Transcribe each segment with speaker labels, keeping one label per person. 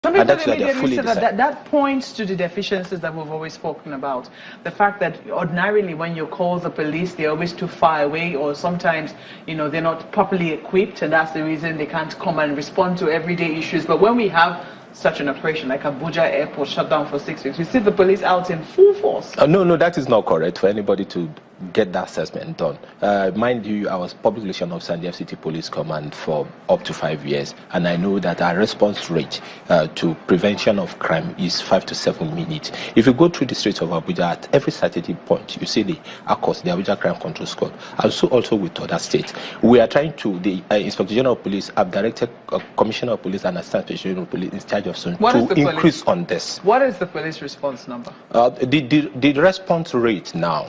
Speaker 1: And that's why they're fully that points to the deficiencies that we've always spoken about. The fact that ordinarily when you call the police, they're always too far away, or sometimes, you know, they're not properly equipped, and that's the reason they can't come and respond to everyday issues. But when we have such an operation like Abuja airport shut down for 6 weeks, we see the police out in full force.
Speaker 2: No, that is not correct for anybody to get that assessment done. Mind you, I was public relation officer in the FCT Police Command for up to 5 years, and I know that our response rate to prevention of crime is 5 to 7 minutes. If you go through the streets of Abuja, at every strategic point, you see the ACOS, the Abuja Crime Control Squad, and so also with other states. We are trying to, the Inspector General of Police have directed Commissioner of Police and Assistant Inspector General of Police in charge of zone to increase on this.
Speaker 1: What is the police response number?
Speaker 2: The response rate now.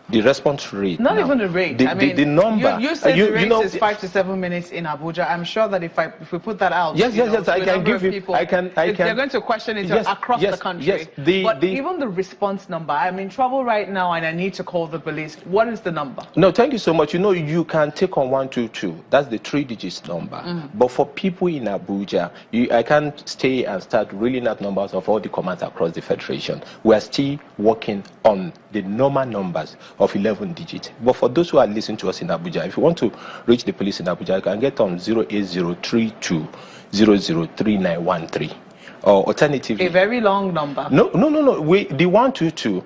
Speaker 2: The response rate.
Speaker 1: Not even the rate.
Speaker 2: The number.
Speaker 1: You said the rate is 5 to 7 minutes in Abuja. I'm sure that if we put that out,
Speaker 2: yes, I can give you.
Speaker 1: People, they're going to question it across the country.
Speaker 2: Yes,
Speaker 1: but even the response number, I'm in trouble right now and I need to call the police. What is the number?
Speaker 2: No, thank you so much. You know, you can take on 122. That's the 3 digits number. But for people in Abuja, I can't stay and start reeling out numbers of all the commands across the federation. We are still working on the normal numbers of 11 digits. But for those who are listening to us in Abuja, if you want to reach the police in Abuja, you can get on 08032003913. Or alternatively,
Speaker 1: a very long number.
Speaker 2: No. The 122,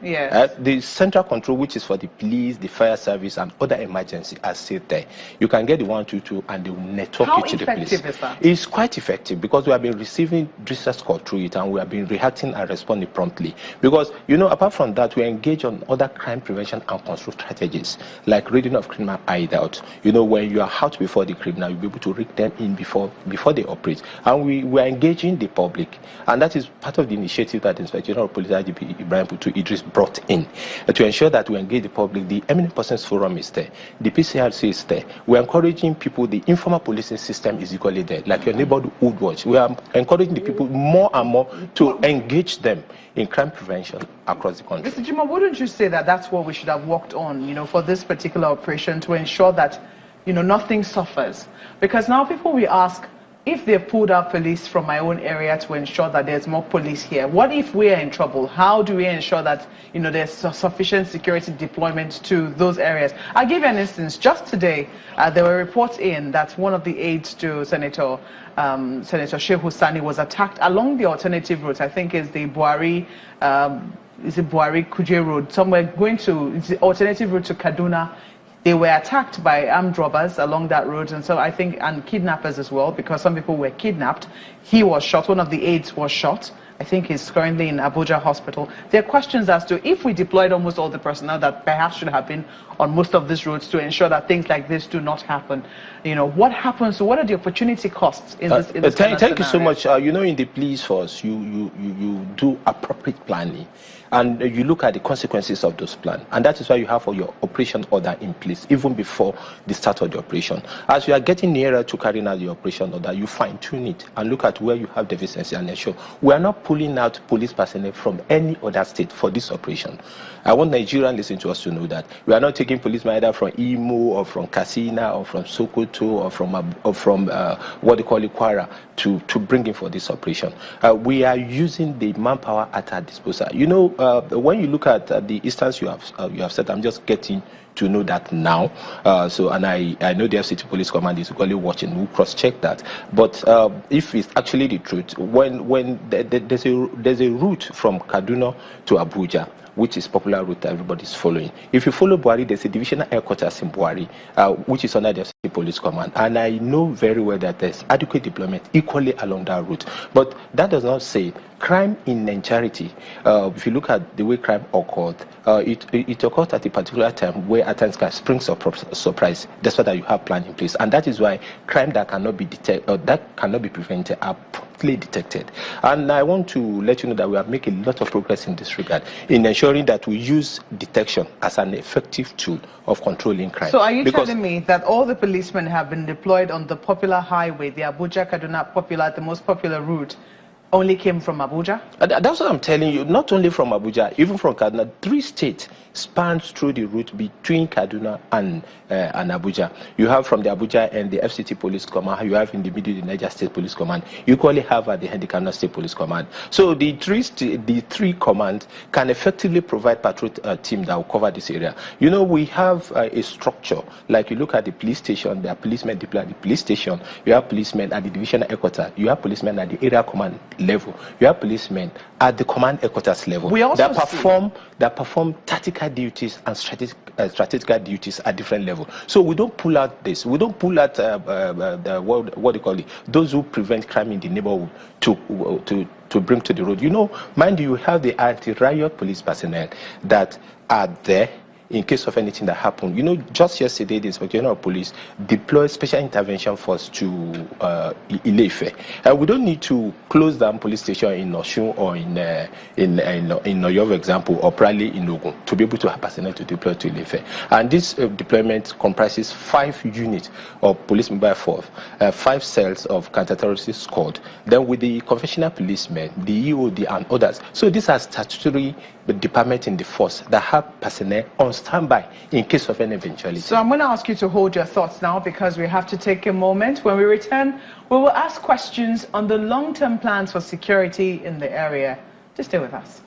Speaker 2: the central control, which is for the police, the fire service, and other emergency, are sit there. You can get the 122, and they will network you to the police.
Speaker 1: How effective is that?
Speaker 2: It's quite effective because we have been receiving distress call through it, and we have been reacting and responding promptly. Because apart from that, we engage on other crime prevention and control strategies like reading of criminal hideout. When you are out before the criminal, you'll be able to read them in before they operate, and we are engaging the public. And that is part of the initiative that Inspector General of Police IGP Ibrahim Putu Idris brought in to ensure that we engage the public. The Eminent Persons Forum is there. The PCRC is there. We're encouraging people. The informal policing system is equally there, like your neighborhood watch. We are encouraging the people more and more to engage them in crime prevention across the country.
Speaker 1: Mr. Jima, wouldn't you say that that's what we should have worked on, for this particular operation, to ensure that, nothing suffers? Because now people will ask, if they pulled out police from my own area to ensure that there's more police here, what if we are in trouble? How do we ensure that there's sufficient security deployment to those areas? I'll give you an instance. Just today, there were reports in that one of the aides to Senator Shehu Sani was attacked along the alternative route. I think it's the Buhari Kuje Road, somewhere going to the alternative route to Kaduna. They were attacked by armed robbers along that road, and so I think, and kidnappers as well, because some people were kidnapped. He was shot, one of the aides was shot. I think he's currently in Abuja hospital. There are questions as to if we deployed almost all the personnel that perhaps should have been on most of these roads to ensure that things like this do not happen. What happens? So what are the opportunity costs in this?
Speaker 2: Thank you so much. In the police force, you do appropriate planning, and you look at the consequences of those plans, and that is why you have your operation order in place even before the start of the operation. As you are getting nearer to carrying out the operation order, you fine tune it and look at where you have deficiency and ensure we are not pulling out police personnel from any other state for this operation. I want Nigerian listening to us to know that we are not taking policemen either from Imo or from Katsina or from Sokoto or from what they call Kwara to bring in for this operation. We are using the manpower at our disposal. When you look at the instance you have said, I'm just getting to know that now. And I know the FCT Police Command is equally watching. We'll cross-check that. But if it's actually the truth, when there's a route from Kaduna to Abuja, which is popular route that everybody's following. If you follow Buhari, there's a divisional headquarters in Buhari, which is under the FCT Police Command. And I know very well that there's adequate deployment equally along that route. But that does not say crime in entirety. If you look at the way crime occurred, it occurred at a particular time where at times can spring surprise. That's why that you have plan in place, and that is why crime that cannot be detected, that cannot be prevented, are promptly detected. And I want to let you know that we have made a lot of progress in this regard in ensuring that we use detection as an effective tool of controlling crime.
Speaker 1: So are you telling me that all the policemen have been deployed on the popular highway, the Abuja-Kaduna the most popular route, only came from Abuja?
Speaker 2: That's what I'm telling you. Not only from Abuja, even from Kaduna. 3 states spans through the route between Kaduna and Abuja. You have from the Abuja and the FCT Police Command. You have in the middle the Niger State Police Command. You equally have at the end the Kaduna State Police Command. So the three commands can effectively provide patrol team that will cover this area. You know, we have a structure. Like you look at the police station, there are policemen deployed at the police station. You have policemen at the divisional headquarters. You have policemen at the area command level. You have policemen at the command headquarters level.
Speaker 1: We also
Speaker 2: that perform tactical duties and strategical duties at different levels. So we don't pull out this. We don't pull out what do you call it? Those who prevent crime in the neighborhood to bring to the road. You know, mind you, have the anti-riot police personnel that are there in case of anything that happened. You know, just yesterday, the Inspector General of Police deployed special intervention force to Ile-Ife. We don't need to close down police station in Osun or in Oyo, for example, or probably in Ogun, to be able to have personnel to deploy to Ile-Ife. And this deployment comprises 5 units of police mobile force, 5 cells of counter-terrorist squad, then with the conventional policemen, the EOD and others. So these are statutory departments in the force that have personnel on standby in case of any eventuality.
Speaker 1: So I'm going to ask you to hold your thoughts now because we have to take a moment. When we return, we will ask questions on the long-term plans for security in the area. Just stay with us.